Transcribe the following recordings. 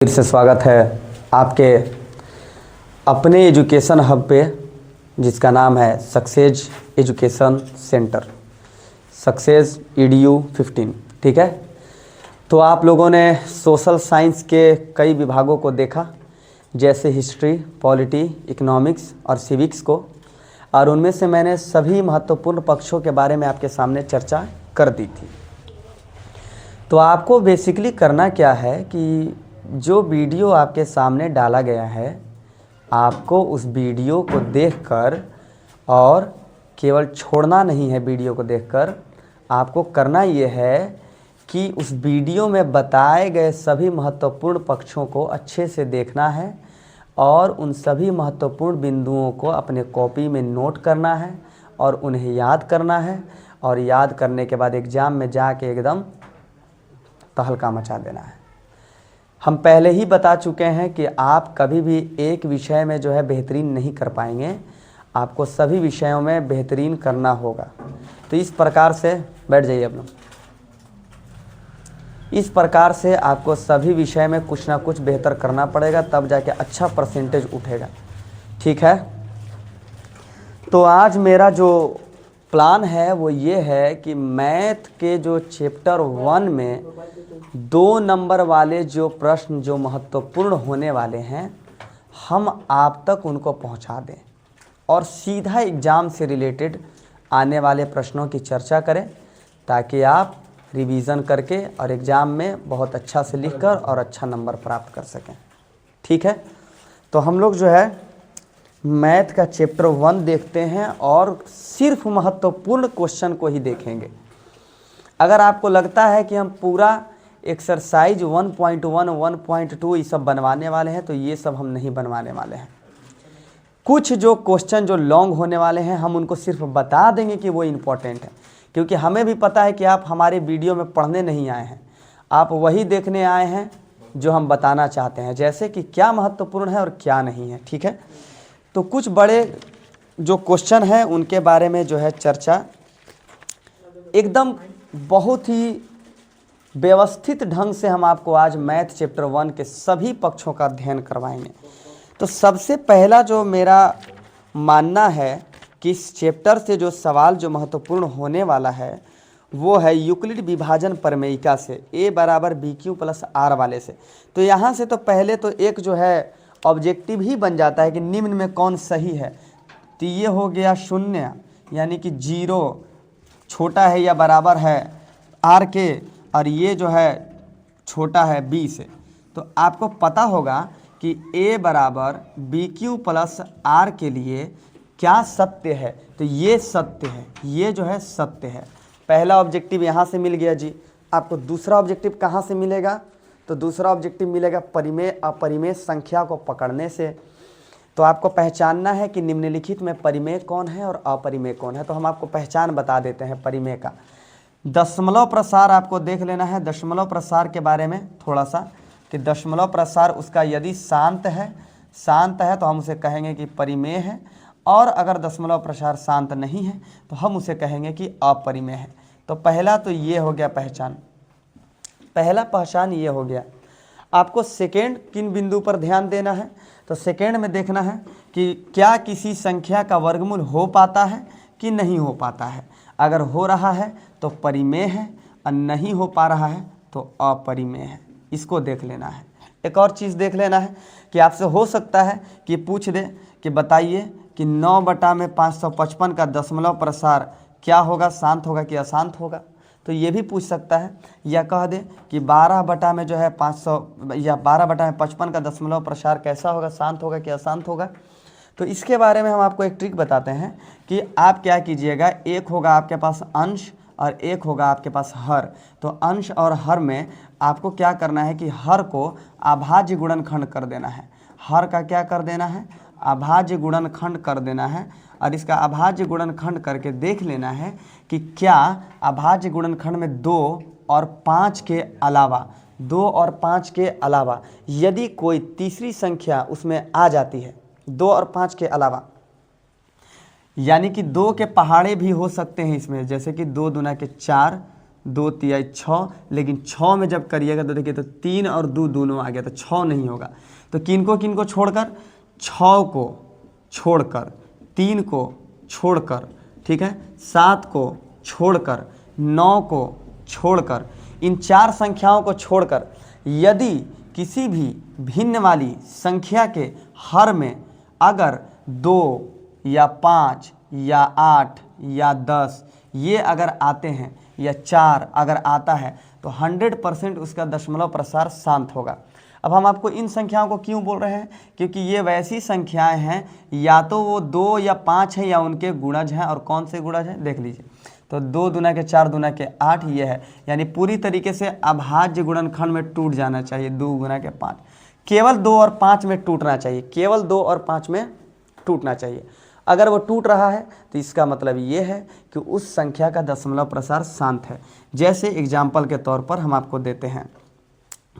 फिर से स्वागत है आपके अपने एजुकेशन हब पे, जिसका नाम है success education centre, success EDU 15। ठीक है, तो आप लोगों ने सोशल साइंस के कई विभागों को देखा, जैसे हिस्ट्री, पॉलिटी, इकोनॉमिक्स और सिविक्स को, और उनमें से मैंने सभी महत्वपूर्ण पक्षों के बारे में आपके सामने चर्चा कर दी थी। तो आपको बेसिकली करना क्या है कि जो वीडियो आपके सामने डाला गया है, आपको उस वीडियो को देखकर, और केवल छोड़ना नहीं है वीडियो को देखकर, आपको करना ये है कि उस वीडियो में बताए गए सभी महत्वपूर्ण पक्षों को अच्छे से देखना है और उन सभी महत्वपूर्ण बिंदुओं को अपने कॉपी में नोट करना है और उन्हें याद करना है, और याद करने के बाद एग्ज़ाम में जाके एकदम तहलका मचा देना है। हम पहले ही बता चुके हैं कि आप कभी भी एक विषय में जो है बेहतरीन नहीं कर पाएंगे, आपको सभी विषयों में बेहतरीन करना होगा। तो इस प्रकार से बैठ जाइए आप लोग, इस प्रकार से आपको सभी विषय में कुछ ना कुछ बेहतर करना पड़ेगा, तब जाके अच्छा परसेंटेज उठेगा। ठीक है, तो आज मेरा जो प्लान है वो ये है कि मैथ के जो चैप्टर 1 में 2 नंबर वाले जो प्रश्न जो महत्वपूर्ण होने वाले हैं, हम आप तक उनको पहुंचा दें और सीधा एग्ज़ाम से रिलेटेड आने वाले प्रश्नों की चर्चा करें, ताकि आप रिवीज़न करके और एग्ज़ाम में बहुत अच्छा से लिखकर और अच्छा नंबर प्राप्त कर सकें। ठीक है, तो हम लोग जो है मैथ का चैप्टर 1 देखते हैं और सिर्फ महत्वपूर्ण क्वेश्चन को ही देखेंगे। अगर आपको लगता है कि हम पूरा एक्सरसाइज 1.1, 1.2 ये सब बनवाने वाले हैं, तो ये सब हम नहीं बनवाने वाले हैं। कुछ जो क्वेश्चन जो लॉन्ग होने वाले हैं, हम उनको सिर्फ बता देंगे कि वो इम्पोर्टेंट है, क्योंकि हमें भी पता है कि आप हमारे वीडियो में पढ़ने नहीं आए हैं, आप वही देखने आए हैं जो हम बताना चाहते हैं, जैसे कि क्या महत्वपूर्ण है और क्या नहीं है। ठीक है, तो कुछ बड़े जो क्वेश्चन हैं उनके बारे में जो है चर्चा एकदम बहुत ही व्यवस्थित ढंग से हम आपको आज मैथ चैप्टर 1 के सभी पक्षों का अध्ययन करवाएंगे। तो सबसे पहला जो मेरा मानना है कि इस चैप्टर से जो सवाल जो महत्वपूर्ण होने वाला है वो है यूक्लिड विभाजन प्रमेयिका से, A बराबर BQ प्लस R वाले से। तो यहाँ से तो पहले तो एक जो है ऑब्जेक्टिव ही बन जाता है कि निम्न में कौन सही है। तो ये हो गया 0, यानी कि 0 छोटा है या बराबर है R के, और ये जो है छोटा है B से। तो आपको पता होगा कि A बराबर BQ प्लस R के लिए क्या सत्य है। तो ये सत्य है, ये जो है सत्य है। पहला ऑब्जेक्टिव यहाँ से मिल गया जी। आपको दूसरा ऑब्जेक्टिव कहाँ से मिलेगा? तो दूसरा ऑब्जेक्टिव मिलेगा परिमेय अपरिमेय संख्या को पकड़ने से। तो आपको पहचानना है कि निम्नलिखित में परिमेय कौन है और अपरिमेय कौन है। तो हम आपको पहचान बता देते हैं परिमेय का। दशमलव प्रसार आपको देख लेना है, दशमलव प्रसार के बारे में थोड़ा सा, कि दशमलव प्रसार उसका यदि शांत है तो हम उसे कहेंगे कि परिमेय है, और अगर दशमलव प्रसार शांत नहीं है तो हम उसे कहेंगे कि अपरिमेय है। तो पहला तो ये हो गया पहचान, पहला पहचान ये हो गया। आपको सेकेंड किन बिंदु पर ध्यान देना है? तो सेकेंड में देखना है कि क्या किसी संख्या का वर्गमूल हो पाता है कि नहीं हो पाता है। अगर हो रहा है तो परिमेय है, और नहीं हो पा रहा है तो अपरिमेय है। इसको देख लेना है। एक और चीज़ देख लेना है कि आपसे हो सकता है कि पूछ दे कि बताइए कि 9/555 का दशमलव प्रसार क्या होगा, शांत होगा कि अशांत होगा। तो ये भी पूछ सकता है, या कह दे कि 12 में जो है 500 या 12/55 का दशमलव प्रसार कैसा होगा, शांत होगा कि अशांत होगा। तो इसके बारे में हम आपको एक ट्रिक बताते हैं कि आप क्या कीजिएगा, एक होगा आपके पास अंश और एक होगा आपके पास हर। तो अंश और हर में आपको क्या करना है कि हर को अभाज्य गुणनखंड कर देना है, हर का क्या कर देना है, अभाज्य गुणनखंड कर देना है। और इसका अभाज्य गुणनखंड करके देख लेना है कि क्या अभाज्य गुणनखंड में 2 और 5 के अलावा, 2 और 5 के अलावा यदि कोई तीसरी संख्या उसमें आ जाती है, 2 और 5 के अलावा, यानी कि 2 के पहाड़े भी हो सकते हैं इसमें, जैसे कि 2 दूना के 4, 2 तिहाई 6, लेकिन 6 में जब करिएगा तो देखिए तो 3 और 2 दोनों आ गया, तो 6 नहीं होगा। तो किनको छोड़कर, 6 को छोड़कर, 3 को छोड़कर, ठीक है, 7 को छोड़कर, 9 को छोड़कर, इन 4 संख्याओं को छोड़कर यदि किसी भी भिन्न वाली संख्या के हर में अगर 2 या 5 या 8 या 10 ये अगर आते हैं या 4 अगर आता है तो 100% उसका दशमलव प्रसार शांत होगा। अब हम आपको इन संख्याओं को क्यों बोल रहे हैं, क्योंकि ये वैसी संख्याएं हैं या तो वो 2 या 5 है या उनके गुणज हैं। और कौन से गुणज हैं देख लीजिए, तो 2 दूना के 4 दूना के 8 ये है, यानी पूरी तरीके से अभाज्य गुणनखंड में टूट जाना चाहिए। 2 गुना के 5 केवल 2 और 5 में टूटना चाहिए, केवल 2 और 5 में टूटना चाहिए। अगर वो टूट रहा है तो इसका मतलब ये है कि उस संख्या का दशमलव प्रसार शांत है। जैसे एग्जाम्पल के तौर पर हम आपको देते हैं,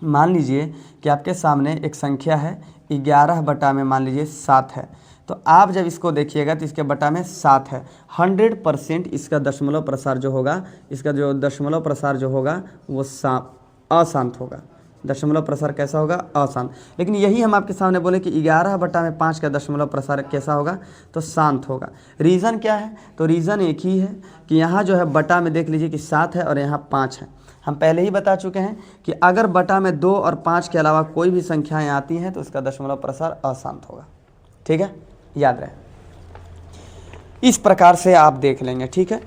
मान लीजिए कि आपके सामने एक संख्या है 11 बटा में मान लीजिए 7 है, तो आप जब इसको देखिएगा तो इसके बटा में 7 है। 100% इसका दशमलव प्रसार जो होगा, इसका जो दशमलव प्रसार जो होगा वो अशांत होगा। दशमलव प्रसार कैसा होगा, अशांत। लेकिन यही हम आपके सामने बोले कि 11 बटा में 5 का दशमलव प्रसार कैसा होगा, तो शांत होगा। रीज़न क्या है, तो रीज़न एक ही है कि यहाँ जो है बटा में देख लीजिए कि 7 है और यहाँ 5 है। हम पहले ही बता चुके हैं कि अगर बटा में 2 और 5 के अलावा कोई भी संख्याएं आती हैं तो उसका दशमलव प्रसार अशांत होगा। ठीक है, याद रहे। इस प्रकार से आप देख लेंगे। ठीक है,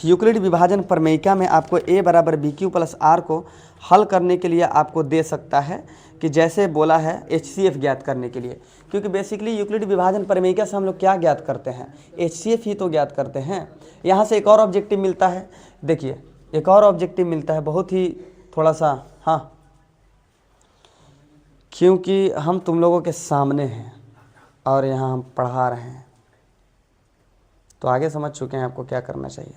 यूक्लिड विभाजन प्रमेयिका में आपको a बराबर बी क्यू प्लस आर को हल करने के लिए आपको दे सकता है कि जैसे बोला है HCF ज्ञात करने के लिए, क्योंकि बेसिकली यूक्लिड विभाजन प्रमेयिका से हम लोग क्या ज्ञात करते हैं, HCF ही तो ज्ञात करते हैं। यहाँ से एक और ऑब्जेक्टिव मिलता है, देखिए एक और ऑब्जेक्टिव मिलता है, बहुत ही थोड़ा सा, हाँ, क्योंकि हम तुम लोगों के सामने हैं और यहाँ हम पढ़ा रहे हैं तो आगे समझ चुके हैं आपको क्या करना चाहिए।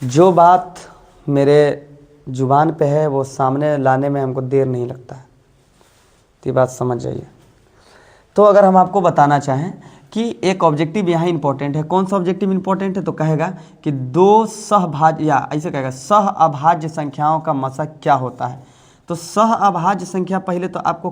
जो बात मेरे जुबान पे है वो सामने लाने में हमको देर नहीं लगता है, तो ये बात समझ जाइए। तो अगर हम आपको बताना चाहें कि एक ऑब्जेक्टिव यहाँ इंपॉर्टेंट है, कौन सा ऑब्जेक्टिव इंपॉर्टेंट है, तो कहेगा कि 2 सहभाज्य, या ऐसे कहेगा सह अभाज्य संख्याओं का मसा क्या होता है। तो सह अभाज्य संख्या पहले तो आपको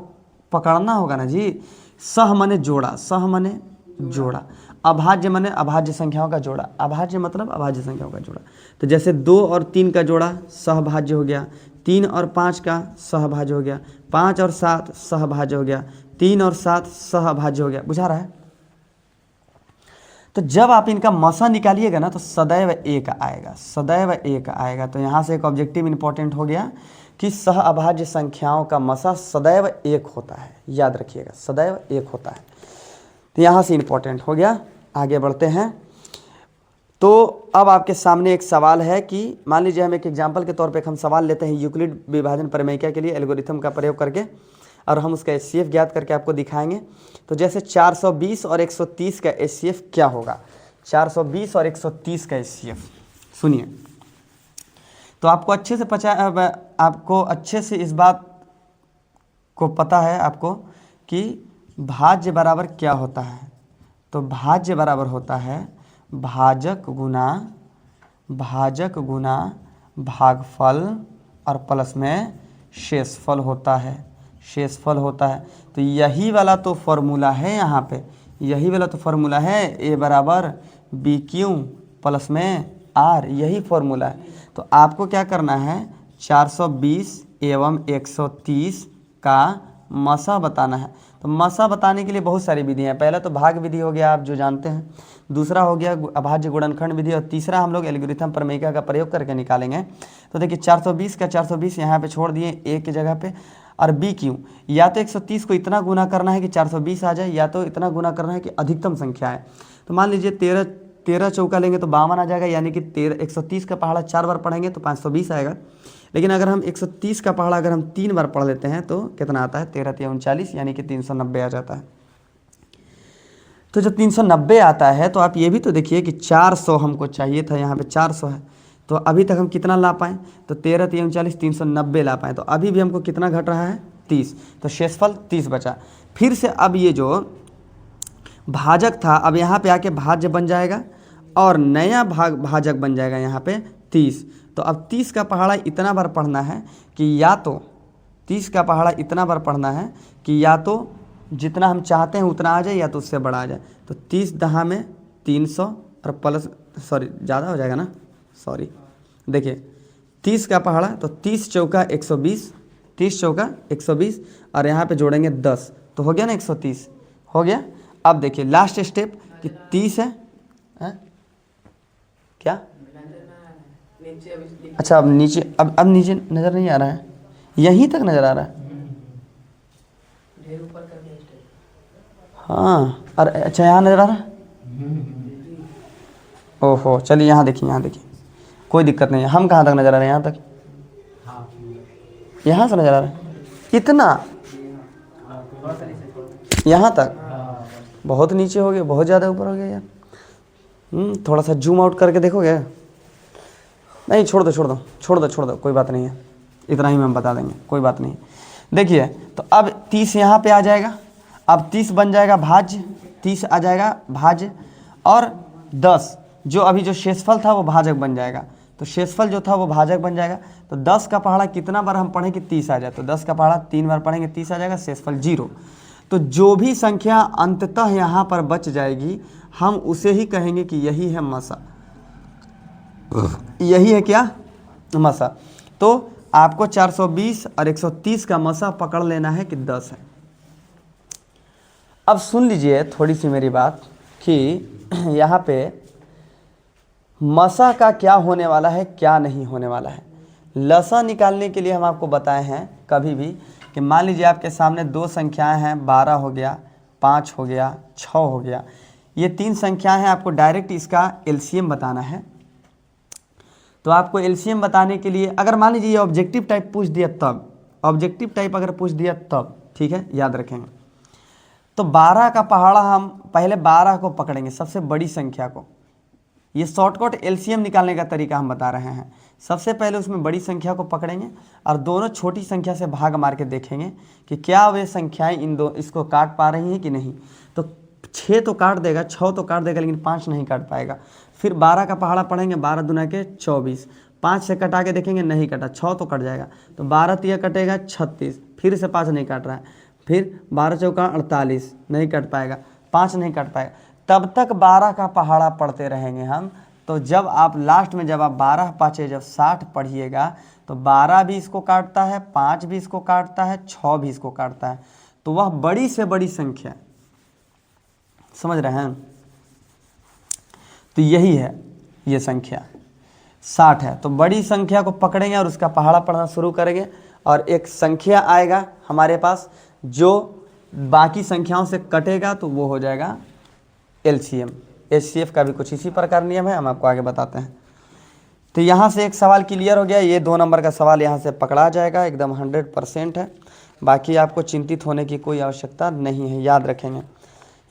पकड़ना होगा ना जी। सह माने जोड़ा, सह माने जोड़ा, अभाज्य माने अभाज्य संख्याओं का जोड़ा, अभाज्य मतलब अभाज्य संख्याओं का जोड़ा। तो जैसे 2 और 3 का जोड़ा सहभाज्य हो गया, 3 और 5 का सहभाज्य हो गया, 5 और 7 सहभाज्य हो गया, 3 और 7 सहभाज्य हो गया। बुझा रहा है। तो जब आप इनका मसा निकालिएगा ना तो सदैव 1 आएगा, सदैव 1 आएगा। तो यहाँ से एक ऑब्जेक्टिव इंपॉर्टेंट हो गया कि सह अभाज्य संख्याओं का मसा सदैव 1 होता है, याद रखिएगा, सदैव 1 होता है। तो यहाँ से इंपॉर्टेंट हो गया। आगे बढ़ते हैं। तो अब आपके सामने एक सवाल है कि मान लीजिए हम एक एग्जांपल के तौर पे हम सवाल लेते हैं यूक्लिड विभाजन प्रमेयिका के लिए एल्गोरिथम का प्रयोग करके, और हम उसका HCF ज्ञात करके आपको दिखाएंगे। तो जैसे 420 और 130 का HCF क्या होगा, 420 और 130 का HCF सुनिए। तो आपको अच्छे से इस बात को पता है आपको कि भाज्य बराबर क्या होता है। तो भाज्य बराबर होता है भाजक गुना भागफल और प्लस में शेषफल होता है, शेषफल होता है। तो यही वाला तो फॉर्मूला है, यहाँ पे यही वाला तो फॉर्मूला है, a बराबर बी क्यू प्लस में r, यही फॉर्मूला है। तो आपको क्या करना है, 420 एवं 130 का मसा बताना है। तो मसा बताने के लिए बहुत सारी विधियाँ हैं। पहला तो भाग विधि हो गया, आप जो जानते हैं, दूसरा हो गया अभाज्य गुणनखंड विधि, और तीसरा हम लोग एल्गोरिथम प्रमेयिका का प्रयोग करके निकालेंगे। तो देखिए 420 का 420 यहाँ पे छोड़ दिए a की जगह पे, और बी क्यू या तो 130 को इतना गुना करना है कि 420 आ जाए, या तो इतना गुना करना है कि अधिकतम संख्या है। तो मान लीजिए 13 चौका लेंगे तो 52 आ जाएगा, यानी कि 130 का पहाड़ा 4 बार पढ़ेंगे तो 520 आएगा। लेकिन अगर हम 130 का पहाड़ा अगर हम 3 बार पढ़ लेते हैं तो कितना आता है, 13 × 39 यानी कि 390 आ जाता है। तो जब 390 आता है तो आप ये भी तो देखिए कि 400 हमको चाहिए था, यहाँ पे 400 है। तो अभी तक हम कितना ला पाएँ, तो 13 × 39 390 ला पाएँ। तो अभी भी हमको कितना घट रहा है, 30। तो शेषफल 30 बचा। फिर से अब ये जो भाजक था अब यहाँ पे आके भाज्य बन जाएगा, और नया भाजक बन जाएगा यहाँ पे 30। तो अब 30 का पहाड़ा इतना बार पढ़ना है कि या तो 30 का पहाड़ा इतना बार पढ़ना है कि या तो जितना हम चाहते हैं उतना आ जाए या तो उससे बड़ा आ जाए। तो 30 दहा में 300 और प्लस ज़्यादा हो जाएगा ना, देखिए 30 का पहाड़ा तो 30 चौका 120, 30 चौका 120 और यहाँ पे जोड़ेंगे 10 तो हो गया ना 130 हो गया। अब देखिए लास्ट स्टेप कि 30 है क्या, अच्छा अब नीचे, अब नीचे नज़र नहीं आ रहा है, यहीं तक नज़र आ रहा है। हाँ अरे अच्छा यहाँ नज़र आ रहा है, ओहो चलिए यहाँ देखिए कोई दिक्कत नहीं है। हम कहाँ तक नज़र आ रहे हैं, यहाँ तक, यहाँ से नज़र आ रहा है इतना, यहाँ तक, बहुत नीचे हो गया, बहुत ज़्यादा ऊपर हो गया यार। थोड़ा सा जूम आउट करके देखोगे, नहीं छोड़ दो कोई बात नहीं है, इतना ही हम बता देंगे कोई बात नहीं। देखिए तो अब 30 यहाँ पे आ जाएगा, अब 30 बन जाएगा भाज्य, 30 आ जाएगा भाज्य और 10 जो अभी जो शेषफल था वो भाजक बन जाएगा। तो शेषफल जो था वो भाजक बन जाएगा। तो 10 का पहाड़ा कितना बार हम पढ़ें कि 30 आ जाए, तो 10 का पहाड़ा 3 बार पढ़ेंगे 30 आ जाएगा, शेषफल 0। तो जो भी संख्या अंततः यहाँ पर बच जाएगी हम उसे ही कहेंगे कि यही है मसा, यही है क्या मसा। तो आपको 420 और 130 का मसा पकड़ लेना है कि 10 है। अब सुन लीजिए थोड़ी सी मेरी बात कि यहाँ पे मसा का क्या होने वाला है क्या नहीं होने वाला है। लसा निकालने के लिए हम आपको बताए हैं कभी भी कि मान लीजिए आपके सामने दो संख्याएं हैं, 12 हो गया, 5 हो गया, 6 हो गया, ये 3 संख्याएं हैं। आपको डायरेक्ट इसका एलसीएम बताना है। तो आपको एलसीएम बताने के लिए अगर मान लीजिए ये ऑब्जेक्टिव टाइप पूछ दिया तब, ऑब्जेक्टिव टाइप अगर पूछ दिया तब, ठीक है याद रखेंगे। तो 12 का पहाड़ा हम पहले 12 को पकड़ेंगे, सबसे बड़ी संख्या को। ये शॉर्टकट एलसीएम निकालने का तरीका हम बता रहे हैं। सबसे पहले उसमें बड़ी संख्या को पकड़ेंगे और दोनों छोटी संख्या से भाग मार के देखेंगे कि क्या वे संख्याएं इसको काट पा रही हैं कि नहीं। तो 6 तो काट देगा, 6 तो काट देगा, लेकिन 5 नहीं काट पाएगा। फिर 12 का पहाड़ा पढ़ेंगे, 12 दूना के 24, 5 से कटा के देखेंगे नहीं कटा, 6 तो कट जाएगा। तो 12 तिया कटेगा 36, फिर से 5 नहीं काट रहा है, फिर 12 चौका 48 नहीं कट पाएगा, 5 नहीं कट पाएगा। तब तक 12 का पहाड़ा पढ़ते रहेंगे हम। तो जब आप लास्ट में जब आप 12 पाँचे जब 60 पढ़िएगा तो 12 भी इसको काटता है, 5 भी इसको काटता है, 6 भी इसको काटता है। तो वह बड़ी से बड़ी संख्या, समझ रहे हैं। तो यही है ये संख्या 60 है। तो बड़ी संख्या को पकड़ेंगे और उसका पहाड़ा पढ़ना शुरू करेंगे और एक संख्या आएगा हमारे पास जो बाकी संख्याओं से कटेगा तो वो हो जाएगा एलसीएम। एचसीएफ का भी कुछ इसी प्रकार नियम है, हम आपको आगे बताते हैं। तो यहाँ से एक सवाल क्लियर हो गया। ये 2 नंबर का सवाल यहाँ से पकड़ा जाएगा, एकदम 100% है। बाकी आपको चिंतित होने की कोई आवश्यकता नहीं है, याद रखेंगे।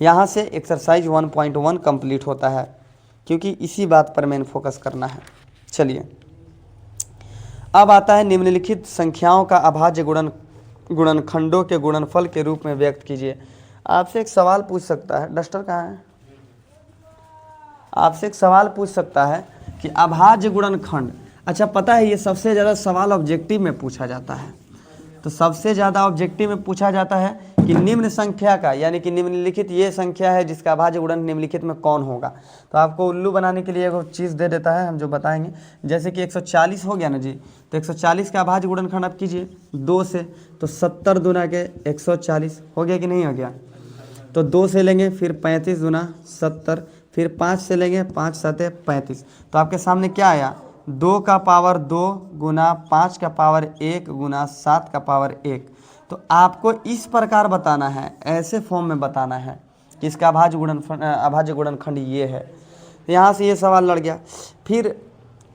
यहाँ से एक्सरसाइज 1.1 कंप्लीट होता है क्योंकि इसी बात पर मेन फोकस करना है। चलिए अब आता है निम्नलिखित संख्याओं का अभाज्य गुणनखंडों के गुणनफल के रूप में व्यक्त कीजिए। आपसे एक सवाल पूछ सकता है, डस्टर कहाँ है, आपसे एक सवाल पूछ सकता है कि अभाज्य गुणनखंड। अच्छा पता है ये सबसे ज़्यादा सवाल ऑब्जेक्टिव में पूछा जाता है। तो सबसे ज़्यादा ऑब्जेक्टिव में पूछा जाता है कि निम्न संख्या का, यानी कि निम्नलिखित ये संख्या है जिसका अभाज्य गुणन निम्नलिखित में कौन होगा। तो आपको उल्लू बनाने के लिए एक चीज़ दे देता है, हम जो बताएंगे। जैसे कि 140 हो गया ना जी, तो 140 का अभाज्य गुणनखंड आप कीजिए 2 से, तो 70 दूना के 140 हो गया कि नहीं हो गया। तो 2 से लेंगे, फिर 35 दूना 70, फिर 5 से लेंगे, 5 7 35। तो आपके सामने क्या आया, 2 का पावर 2 गुना 5 का पावर 1 गुना 7 का पावर 1। तो आपको इस प्रकार बताना है, ऐसे फॉर्म में बताना है कि इसका अभाज्य गुणनखंड ये है। तो यहाँ से ये सवाल लड़ गया। फिर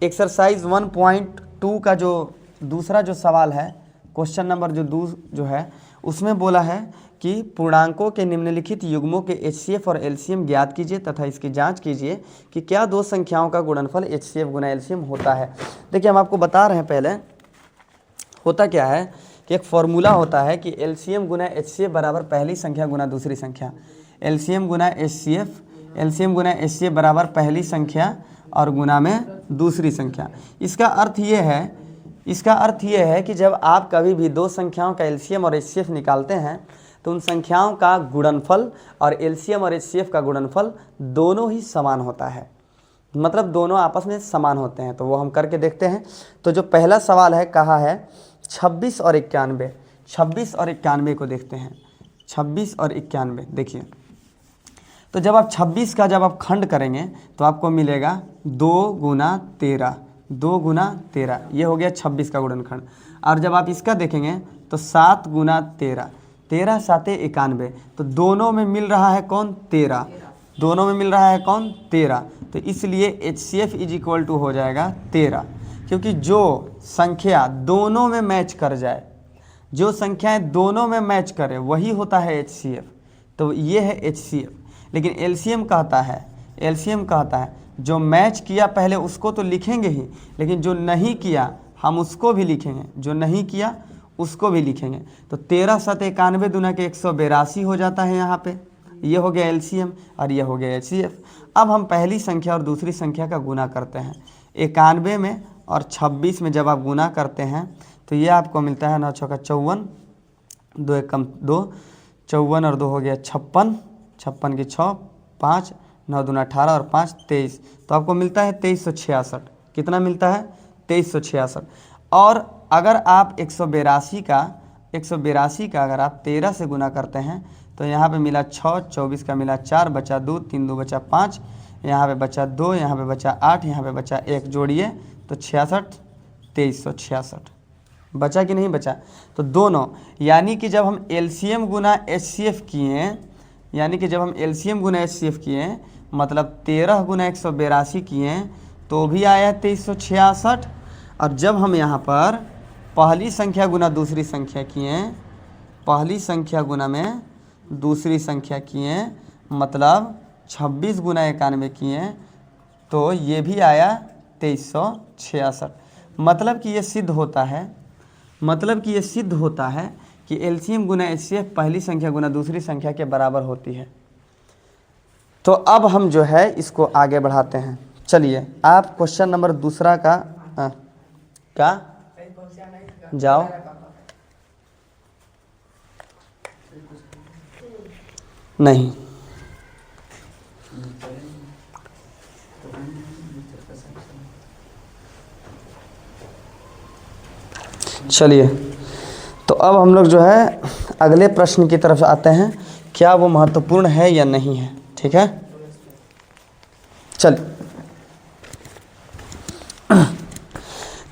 एक्सरसाइज 1.2 का जो दूसरा जो सवाल है, क्वेश्चन नंबर जो है उसमें बोला है कि पूर्णांकों के निम्नलिखित युग्मों के एचसीएफ और एलसीएम ज्ञात कीजिए तथा इसकी जांच कीजिए कि क्या दो संख्याओं का गुणनफल एचसीएफ गुना एलसीएम होता है। देखिए हम आपको बता रहे हैं, पहले होता क्या है कि एक फॉर्मूला होता है कि एलसीएम गुना एचसीएफ बराबर पहली संख्या गुना दूसरी संख्या। एलसीएम गुना एचसीएफ एलसीएम गुना एचसीएफ बराबर पहली संख्या और गुना में दूसरी संख्या। इसका अर्थ ये है कि जब आप कभी भी दो संख्याओं का एलसीएम और एचसीएफ निकालते हैं तो उन संख्याओं का गुणनफल और एलसीएम और एचसीएफ का गुणनफल दोनों ही समान होता है, मतलब दोनों आपस में समान होते हैं। तो वो हम करके देखते हैं। तो जो पहला सवाल है कहा है 26 और 91, 26 और 91 को देखते हैं। 26 और 91 देखिए, तो जब आप 26 का जब आप खंड करेंगे तो आपको मिलेगा 2 गुना 13, 2 गुना 13, ये हो गया 26 का गुणनखंड। और जब आप इसका देखेंगे तो 7 गुना 13, 13 7 91, तो दोनों में मिल रहा है कौन 13, दोनों में मिल रहा है कौन 13। तो इसलिए HCF इज इक्वल टू हो जाएगा 13, क्योंकि जो संख्या दोनों में मैच कर जाए, जो संख्याएं दोनों में मैच करे वही होता है HCF। तो ये है HCF। लेकिन LCM कहता है जो मैच किया पहले उसको तो लिखेंगे ही, लेकिन जो नहीं किया हम उसको भी लिखेंगे, जो नहीं किया उसको भी लिखेंगे। तो 13 7 91 दूना के 182 हो जाता है यहाँ पे, ये हो गया LCM और ये हो गया HCF। अब हम पहली संख्या और दूसरी संख्या का गुना करते हैं। 91 में और 26 में जब आप गुना करते हैं तो ये आपको मिलता है 9 चौका 54, 2 एकम 2, 54 और 2 हो गया 56, 56 की 6, 5, 9 दूना 18 और 5 23, तो आपको मिलता है 2366। कितना मिलता है 2366। और अगर आप 182 का अगर आप 13 से गुना करते हैं तो यहाँ पे मिला 6, 24 का मिला 4, बचा 2, 3 2 बचा 5, यहाँ पे बचा 2, यहाँ पे बचा 8, यहाँ पे बचा 1, जोड़िए तो 66, 2366 बचा कि नहीं बचा। तो दोनों, यानी कि जब हम LCM गुना HCF किए, मतलब 13 गुना 182 किए तो भी आया 2366। और जब हम यहाँ पर पहली संख्या गुना दूसरी संख्या किए, पहली संख्या गुना में दूसरी संख्या किए, मतलब 26 गुना 91 किए तो ये भी आया 2366। मतलब कि ये सिद्ध होता है कि LCM गुना HCF पहली संख्या गुना दूसरी संख्या के बराबर होती है। तो अब हम जो है इसको आगे बढ़ाते हैं। चलिए आप क्वेश्चन नंबर दूसरा का जाओ। नहीं, चलिए तो अब हम लोग जो है अगले प्रश्न की तरफ आते हैं, क्या वो महत्वपूर्ण है या नहीं है। ठीक है, चलिए।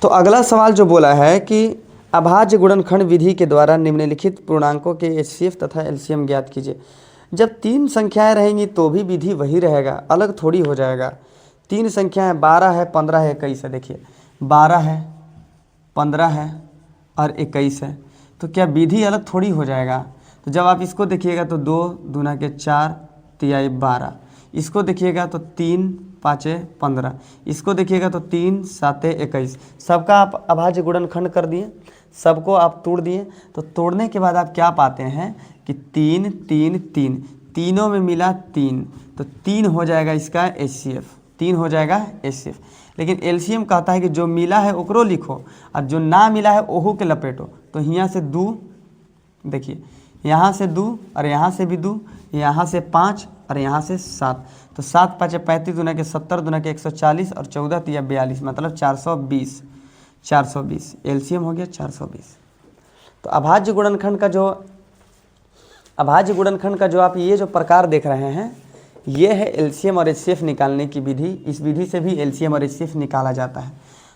तो अगला सवाल जो बोला है कि अभाज्य गुणनखंड विधि के द्वारा निम्नलिखित पूर्णांकों के HCF तथा LCM ज्ञात कीजिए। जब 3 संख्याएं रहेंगी तो भी विधि वही रहेगा, अलग थोड़ी हो जाएगा। 3 संख्याएं 12 है, 15 है, 21 है। देखिए 12 है, 15 है और 21 है, तो क्या विधि अलग थोड़ी हो जाएगा। तो जब आप इसको देखिएगा तो 2 दूना के 4, 3 12, इसको देखिएगा तो 3 5 15, इसको देखिएगा तो 3 7 21। सबका आप अभाज्य गुणनखंड कर दिए, सबको आप तोड़ दिए। तो तोड़ने के बाद आप क्या पाते हैं कि 3 3 3, तीनों में मिला 3, तो 3 हो जाएगा इसका HCF, 3 हो जाएगा HCF। लेकिन LCM कहता है कि जो मिला है ओकरो लिखो और जो ना मिला है ओहो के लपेटो। तो यहाँ से 2, देखिए यहाँ से 2 और यहाँ से भी 2, यहाँ से 5 और यहाँ से 7, तो 7 5 35 दूना के 70 दूना के 140 और 14 3 42, मतलब 420, 420 LCM हो गया 420। तो अभाज्य गुणनखंड का जो आप ये जो प्रकार देख रहे हैं, ये है LCM और HCF निकालने की विधि। इस विधि से भी LCM और HCF निकाला जाता है।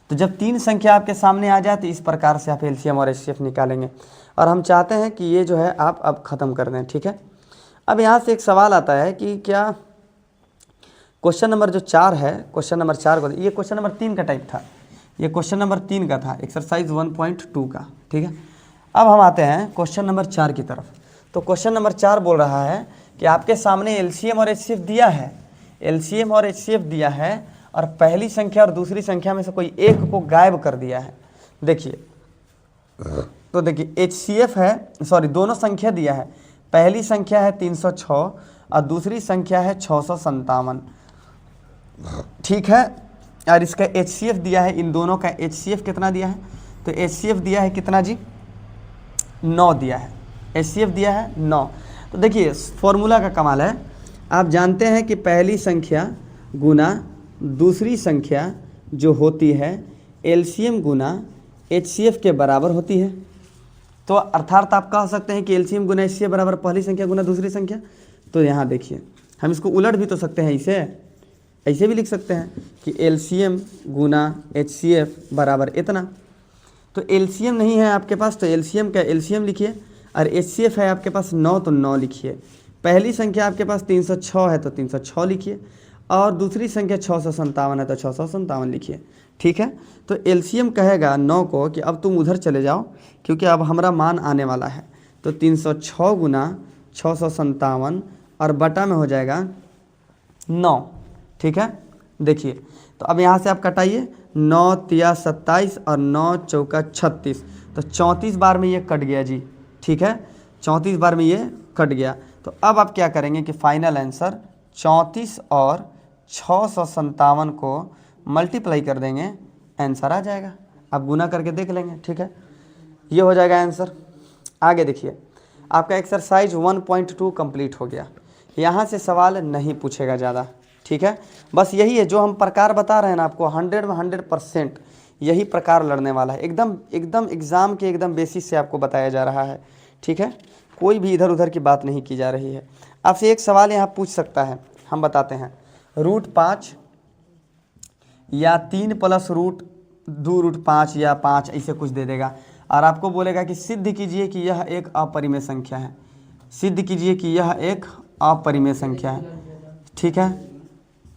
तो जब 3 संख्या आपके सामने आ जाए तो इस प्रकार से आप LCM और HCF निकालेंगे। और हम चाहते हैं कि ये जो है आप अब ख़त्म कर दें। ठीक है, अब यहाँ से एक सवाल आता है कि क्या क्वेश्चन नंबर जो 4 है, क्वेश्चन नंबर 4 को, ये क्वेश्चन नंबर 3 का टाइप था, ये क्वेश्चन नंबर 3 का था, एक्सरसाइज 1.2 का। ठीक है, अब हम आते हैं क्वेश्चन नंबर 4 की तरफ। तो क्वेश्चन नंबर 4 बोल रहा है कि आपके सामने LCM और HCF दिया है, LCM और HCF दिया है और पहली संख्या और दूसरी संख्या में से कोई एक को गायब कर दिया है। देखिए, तो देखिए HCF है, सॉरी दोनों संख्या दिया है, पहली संख्या है 306 और दूसरी संख्या है 657। ठीक है, और इसका HCF दिया है, इन दोनों का HCF कितना दिया है, तो HCF दिया है कितना जी, 9 दिया है, HCF दिया है 9। तो देखिए फॉर्मूला का कमाल है, आप जानते हैं कि पहली संख्या गुना दूसरी संख्या जो होती है LCM गुना HCF के बराबर होती है। तो अर्थात आप कह सकते हैं कि LCM गुना HCF बराबर पहली संख्या गुना दूसरी संख्या। तो यहाँ देखिए हम इसको उलट भी तो सकते हैं, इसे ऐसे भी लिख सकते हैं कि LCM गुना HCF बराबर इतना। तो LCM नहीं है आपके पास तो LCM का LCM लिखिए, और HCF है आपके पास 9 तो 9 लिखिए। पहली संख्या आपके पास 306 है तो 306 लिखिए, और दूसरी संख्या 657 है तो 657 लिखिए। ठीक है, तो LCM कहेगा 9 को कि अब तुम उधर चले जाओ क्योंकि अब हमारा मान आने वाला है। तो 306 गुना 657 और बटा में हो जाएगा 9। ठीक है, देखिए तो अब यहाँ से आप कटाइए, 9 तिया 27 और 9 चौका 36, तो 34 बार में ये कट गया जी। ठीक है, 34 बार में ये कट गया। तो अब आप क्या करेंगे कि फाइनल आंसर 34 और 657 को मल्टीप्लाई कर देंगे, आंसर आ जाएगा। आप गुना करके देख लेंगे। ठीक है, ये हो जाएगा आंसर। आगे देखिए, आपका एक्सरसाइज 1.2 कंप्लीट हो गया। यहाँ से सवाल नहीं पूछेगा ज़्यादा। ठीक है, बस यही है जो हम प्रकार बता रहे हैं ना आपको, 100 में 100% यही प्रकार लड़ने वाला है। एकदम एकदम एग्ज़ाम के एकदम बेसिस से आपको बताया जा रहा है। ठीक है, कोई भी इधर उधर की बात नहीं की जा रही है। आपसे एक सवाल यहाँ पूछ सकता है, हम बताते हैं। √5 या 3 प्लस √2 या 5 ऐसे कुछ दे देगा, और आपको बोलेगा कि सिद्ध कीजिए कि यह एक अपरिमेय संख्या है। सिद्ध कीजिए कि यह एक अपरिमेय संख्या है। ठीक है,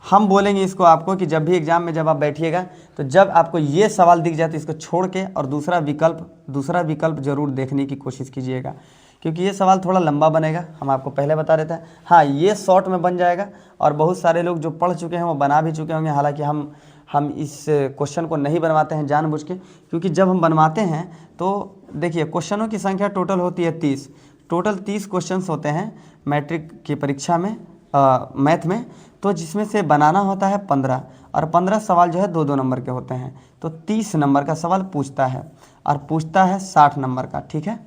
हम बोलेंगे इसको आपको कि जब भी एग्जाम में जब आप बैठिएगा तो जब आपको ये सवाल दिख जाए तो इसको छोड़ के और दूसरा विकल्प जरूर देखने की कोशिश कीजिएगा, क्योंकि ये सवाल थोड़ा लंबा बनेगा। हम आपको पहले बता देते हैं। हाँ, ये शॉर्ट में बन जाएगा, और बहुत सारे लोग जो पढ़ चुके हैं वो बना भी चुके होंगे। हालांकि हम इस क्वेश्चन को नहीं बनवाते हैं जानबूझ के, क्योंकि जब हम बनवाते हैं तो देखिए क्वेश्चनों की संख्या टोटल होती है 30। टोटल 30 क्वेश्चन होते हैं मैट्रिक की परीक्षा में, मैथ में, तो जिसमें से बनाना होता है 15, और 15 सवाल जो है 2-2 नंबर के होते हैं। तो 30 नंबर का सवाल पूछता है, और पूछता है 60 नंबर का। ठीक है,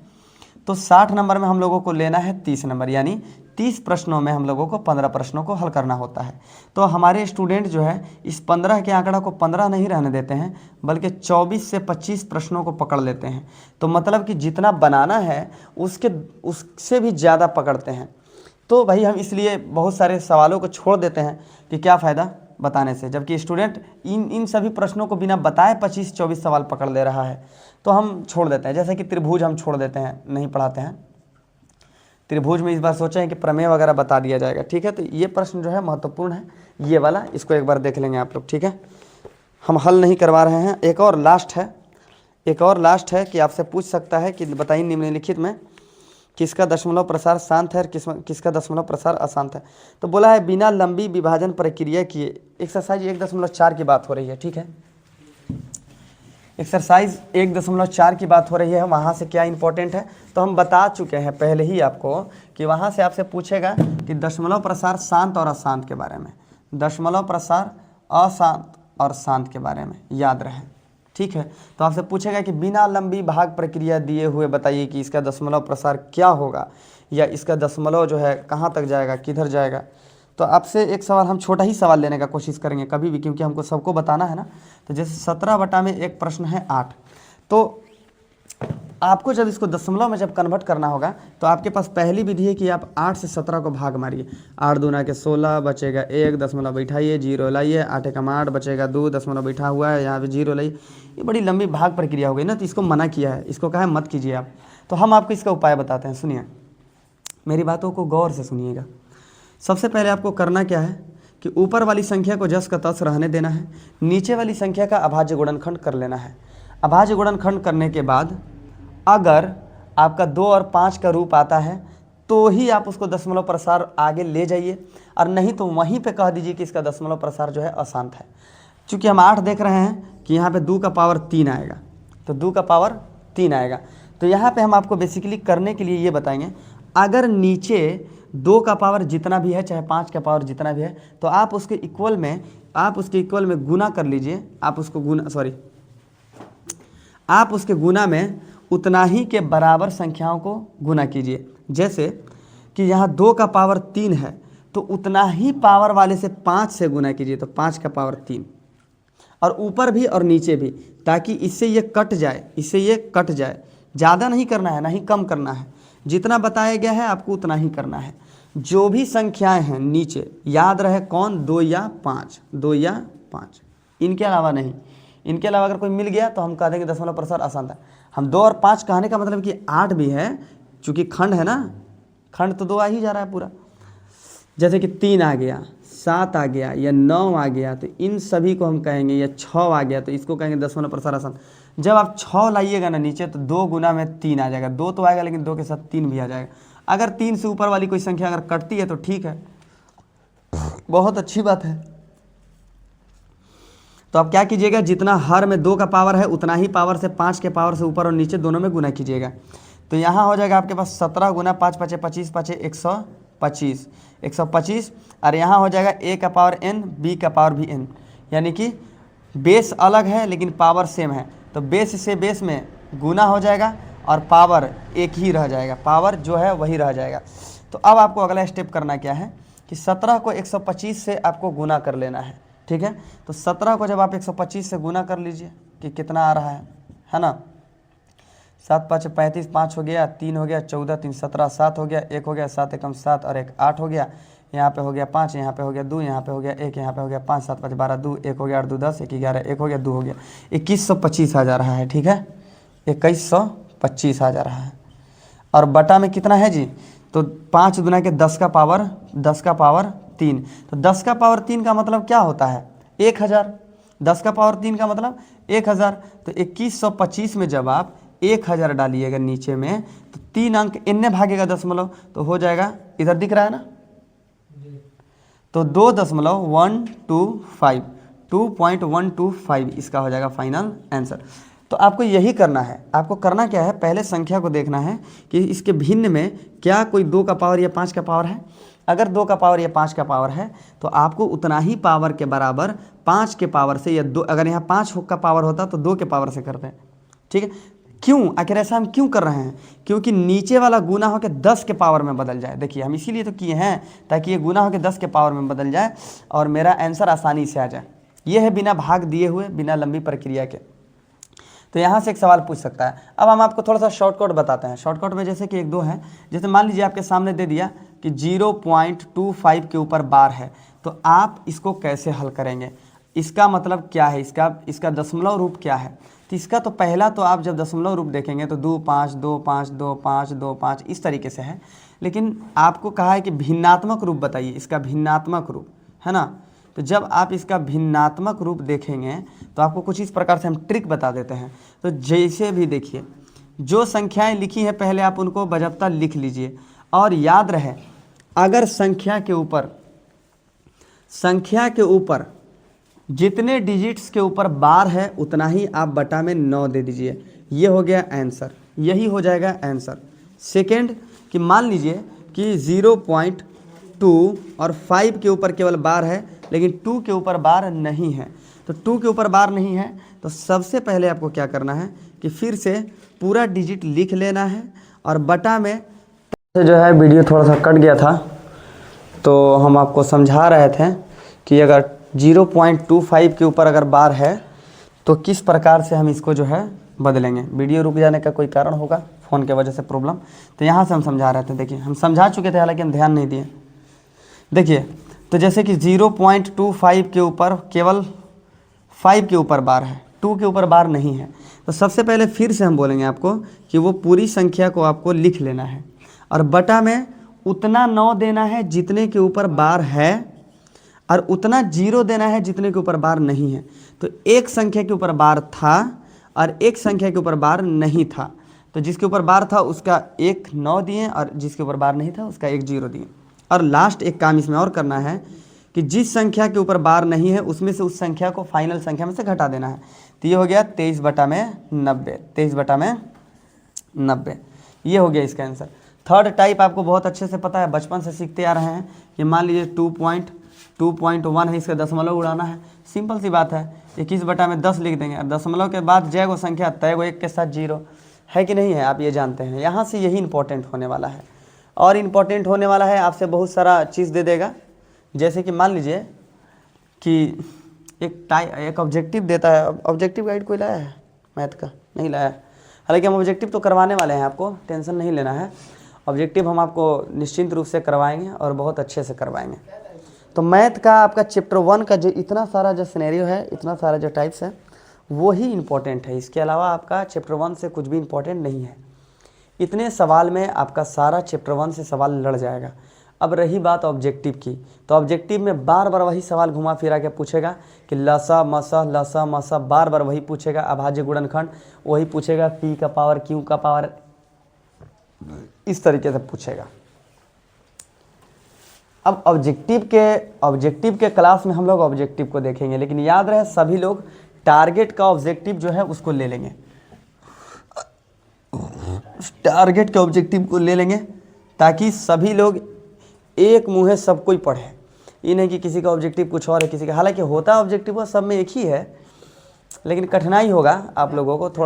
तो 60 नंबर में हम लोगों को लेना है 30 नंबर, यानी 30 प्रश्नों में हम लोगों को 15 प्रश्नों को हल करना होता है। तो हमारे स्टूडेंट जो है इस 15 के आंकड़ा को 15 नहीं रहने देते हैं, बल्कि 24 से 25 प्रश्नों को पकड़ लेते हैं। तो मतलब कि जितना बनाना है उससे भी ज़्यादा पकड़ते हैं। तो भाई हम इसलिए बहुत सारे सवालों को छोड़ देते हैं कि क्या फ़ायदा बताने से, जबकि स्टूडेंट इन सभी प्रश्नों को बिना बताए 25-24 सवाल पकड़ ले रहा है। तो हम छोड़ देते हैं, जैसे कि त्रिभुज हम छोड़ देते हैं, नहीं पढ़ाते हैं। त्रिभुज में इस बार सोचे हैं कि प्रमेय वगैरह बता दिया जाएगा। ठीक है, तो ये प्रश्न जो है महत्वपूर्ण है, ये वाला, इसको एक बार देख लेंगे आप लोग। ठीक है, हम हल नहीं करवा रहे हैं। एक और लास्ट है कि आपसे पूछ सकता है कि बताइए निम्नलिखित में किसका दशमलव प्रसार शांत है और किसका दशमलव प्रसार अशांत है। तो बोला है बिना लंबी विभाजन प्रक्रिया किए। एक्सरसाइज 1.4 की बात हो रही है। ठीक है, एक्सरसाइज 1.4 की बात हो रही है। वहाँ से क्या इंपॉर्टेंट है तो हम बता चुके हैं पहले ही आपको कि वहाँ से आपसे पूछेगा कि दशमलव प्रसार शांत और अशांत के बारे में, दशमलव प्रसार अशांत और शांत के बारे में याद रहे। ठीक है, तो आपसे पूछेगा कि बिना लंबी भाग प्रक्रिया दिए हुए बताइए कि इसका दशमलव प्रसार क्या होगा, या इसका दशमलव जो है कहाँ तक जाएगा, किधर जाएगा। तो आपसे एक सवाल, हम छोटा ही सवाल लेने का कोशिश करेंगे कभी भी, क्योंकि हमको सबको बताना है ना। तो जैसे 17 बटा में एक प्रश्न है 8, तो आपको जब इसको दशमलव में जब कन्वर्ट करना होगा तो आपके पास पहली विधि है कि आप 8 से 17 को भाग मारिए। 8 दूना के 16 बचेगा 1, दशमलव बैठाइए, 0 लाइए, 8 एकम 8 बचेगा 2, दशमलव बैठा हुआ है, यहाँ पे 0 लाइए। ये बड़ी लंबी भाग प्रक्रिया हो गई ना, तो इसको मना किया है, इसको कहा है मत कीजिए आप। तो हम आपको इसका उपाय बताते हैं, सुनिए, मेरी बातों को गौर से सुनिएगा। सबसे पहले आपको करना क्या है कि ऊपर वाली संख्या को जस का तस रहने देना है, नीचे वाली संख्या का अभाज्य गुणनखंड कर लेना है। अभाज्य गुणनखंड करने के बाद अगर आपका 2 और 5 का रूप आता है तो ही आप उसको दशमलव प्रसार आगे ले जाइए, और नहीं तो वहीं पे कह दीजिए कि इसका दशमलव प्रसार जो है अशांत है। चूँकि हम 8 देख रहे हैं कि यहाँ पे 2 का पावर 3 आएगा, तो 2 का पावर 3 आएगा। तो यहाँ पे हम आपको बेसिकली करने के लिए ये बताएंगे, अगर नीचे 2 का पावर जितना भी है चाहे 5 का पावर जितना भी है तो आप उसके इक्वल में गुना कर लीजिए। आप उसके गुना में उतना ही के बराबर संख्याओं को गुना कीजिए। जैसे कि यहाँ 2 का पावर 3 है तो उतना ही पावर वाले से 5 से गुना कीजिए, तो 5 का पावर 3, और ऊपर भी और नीचे भी, ताकि इससे ये कट जाए। ज़्यादा नहीं करना है ना ही कम करना है, जितना बताया गया है आपको उतना ही करना है। जो भी संख्याएं हैं नीचे याद रहे कौन, 2 या 5, इनके अलावा नहीं। इनके अलावा अगर कोई मिल गया तो हम कह देंगे दशमलव प्रसार आसान था। हम 2 और 5 कहने का मतलब कि 8 भी है, चूँकि खंड है ना, खंड तो 2 आ ही जा रहा है पूरा। जैसे कि 3 आ गया, 7 आ गया या 9 आ गया, तो इन सभी को हम कहेंगे, या 6 आ गया तो इसको कहेंगे दशमलव प्रसार आसान। जब आप 6 लाइएगा ना नीचे तो 2 गुना में 3 आ जाएगा। 2 तो आएगा लेकिन 2 के साथ 3 भी आ जाएगा। अगर 3 से ऊपर वाली कोई संख्या अगर कटती है तो ठीक है, बहुत अच्छी बात है। तो आप क्या कीजिएगा, जितना हर में 2 का पावर है उतना ही पावर से 5 के पावर से ऊपर और नीचे दोनों में गुना कीजिएगा। तो यहाँ हो जाएगा आपके पास 17 गुना 5 5 25 5 125, और यहाँ हो जाएगा a का पावर n, b का पावर भी n, यानी कि बेस अलग है लेकिन पावर सेम है। तो बेस से बेस में गुना हो जाएगा और पावर एक ही रह जाएगा, पावर जो है वही रह जाएगा। तो अब आपको अगला स्टेप करना क्या है कि 17 को 125 से आपको गुना कर लेना है, ठीक है। तो 17 को जब आप 125 से गुना कर लीजिए कि कितना आ रहा है ना, 7 5 35, 5 हो गया, 3 हो गया, 14 3 17, 7 हो गया, 1 हो गया, 7 एकम 7 और 1 8 हो गया, यहाँ पे हो गया 5, यहाँ पे हो गया 2, यहाँ पे हो गया 1, यहाँ पे हो गया 5, 7 5 12, 2 1 हो गया, 8 2 10, 1 11, 1 हो गया, 2 हो गया, 2125 आ जा रहा है, ठीक है, 2125 आ जा रहा है। और बटा में कितना है जी, तो 5 गुना के 10 का पावर 3, तो 10 का पावर 3 का मतलब क्या होता है, 1000। 10 का पावर 3 का मतलब 1000। तो 2125 में जब आप 1000 डालिएगा नीचे में तो 3 अंक इनने भागेगा दशमलव, तो हो जाएगा, इधर दिख रहा है ना, तो 2.125 इसका हो जाएगा फाइनल आंसर। तो आपको यही करना है। आपको करना क्या है, पहले संख्या को देखना है कि इसके भिन्न में क्या कोई 2 का पावर या 5 का पावर है। अगर 2 का पावर या 5 का पावर है तो आपको उतना ही पावर के बराबर 5 के पावर से, या 2, अगर यहाँ 5 का पावर होता तो 2 के पावर से करते हैं, ठीक है। क्यों, आखिर ऐसा हम क्यों कर रहे हैं, क्योंकि नीचे वाला गुना होकर 10 के पावर में बदल जाए। देखिए हम इसीलिए तो किए हैं ताकि ये गुना होकर 10 के पावर में बदल जाए और मेरा आंसर आसानी से आ जाए। ये है बिना भाग दिए हुए, बिना लंबी प्रक्रिया के। तो यहाँ से एक सवाल पूछ सकता है। अब हम आपको थोड़ा सा शॉर्टकट बताते हैं। शॉर्टकट में जैसे कि 1 2 है, जैसे मान लीजिए आपके सामने दे दिया कि 0.25 के ऊपर बार है, तो आप इसको कैसे हल करेंगे, इसका मतलब क्या है, इसका दशमलव रूप क्या है। तो इसका तो पहला तो आप जब दशमलव रूप देखेंगे तो 2 5 2 5 2 5 2 5 इस तरीके से है, लेकिन आपको कहा है कि भिन्नात्मक रूप बताइए, इसका भिन्नात्मक रूप है ना। तो जब आप इसका भिन्नात्मक रूप देखेंगे तो आपको कुछ इस प्रकार से हम ट्रिक बता देते हैं। तो जैसे भी देखिए, जो संख्याएं लिखी हैं पहले आप उनको बजाबता लिख लीजिए, और याद रहे अगर संख्या के ऊपर जितने डिजिट्स के ऊपर बार है उतना ही आप बटा में 9 दे दीजिए। ये हो गया आंसर, यही हो जाएगा आंसर। सेकेंड कि मान लीजिए कि 0.2 और 5 के ऊपर केवल बार है लेकिन 2 के ऊपर बार नहीं है। तो 2 के ऊपर बार नहीं है तो सबसे पहले आपको क्या करना है कि फिर से पूरा डिजिट लिख लेना है और बटा में जो है, वीडियो थोड़ा सा कट गया था तो हम आपको समझा रहे थे कि अगर 0.25 के ऊपर अगर बार है तो किस प्रकार से हम इसको जो है बदलेंगे। वीडियो रुक जाने का कोई कारण होगा, फ़ोन के वजह से प्रॉब्लम, तो यहाँ से हम समझा रहे थे। देखिए हम समझा चुके थे हालांकि हम ध्यान नहीं दिए। देखिए तो जैसे कि 0.25 के ऊपर केवल 5 के ऊपर बार है, 2 के ऊपर बार नहीं है। तो सबसे पहले फिर से हम बोलेंगे आपको कि वो पूरी संख्या को आपको लिख लेना है और बटा में उतना 9 देना है जितने के ऊपर बार है और उतना 0 देना है जितने के ऊपर बार नहीं है। तो एक संख्या के ऊपर बार था और एक संख्या के ऊपर बार नहीं था, तो जिसके ऊपर बार था उसका 1 9 दिए और जिसके ऊपर बार नहीं था उसका 1 0 दिए। और लास्ट एक काम इसमें और करना है कि जिस संख्या के ऊपर बार नहीं है उसमें से उस संख्या को फाइनल संख्या में से घटा देना है। तो ये हो गया 23/90, 23/90, ये हो गया इसका आंसर। थर्ड टाइप आपको बहुत अच्छे से पता है, बचपन से सीखते आ रहे हैं कि मान लीजिए 2.1 है, इसका दशमलव उड़ाना है। सिंपल सी बात है, 21/10 लिख देंगे और दशमलव के बाद जय गो संख्या तय गो 1 के साथ 0 है कि नहीं है, आप ये जानते हैं। यहाँ से यही इंपॉर्टेंट होने वाला है। और इम्पॉर्टेंट होने वाला है, आपसे बहुत सारा चीज़ दे देगा। जैसे कि मान लीजिए कि एक ऑब्जेक्टिव देता है। ऑब्जेक्टिव गाइड कोई लाया है मैथ का? नहीं लाया है। हालांकि हम ऑब्जेक्टिव तो करवाने वाले हैं, आपको टेंशन नहीं लेना है। ऑब्जेक्टिव हम आपको निश्चिंत रूप से करवाएंगे और बहुत अच्छे से करवाएंगे। तो मैथ का आपका चैप्टर 1 का जो इतना सारा जो सिनेरियो है, इतना सारा जो टाइप्स है, वो ही इम्पोर्टेंट है। इसके अलावा आपका चैप्टर 1 से कुछ भी इम्पोर्टेंट नहीं है। इतने सवाल में आपका सारा चैप्टर 1 से सवाल लड़ जाएगा। अब रही बात ऑब्जेक्टिव की, तो ऑब्जेक्टिव में बार बार वही सवाल घुमा फिरा के पूछेगा कि लसा मसा बार बार वही पूछेगा। अभाज्य गुणनखंड वही पूछेगा, पी का पावर क्यू का पावर, इस तरीके से पूछेगा। अब ऑब्जेक्टिव के क्लास में हम लोग ऑब्जेक्टिव को देखेंगे, लेकिन याद रहे सभी लोग टारगेट का ऑब्जेक्टिव जो है उसको ले लेंगे। टारगेट के ऑब्जेक्टिव को ले लेंगे ताकि सभी लोग एक मुँहे सब कोई पढ़े। ये नहीं कि किसी का ऑब्जेक्टिव कुछ और है, किसी का, हालांकि होता ऑब्जेक्टिव वो सब में एक ही है, लेकिन कठिनाई होगा आप लोगों को थोड़ा।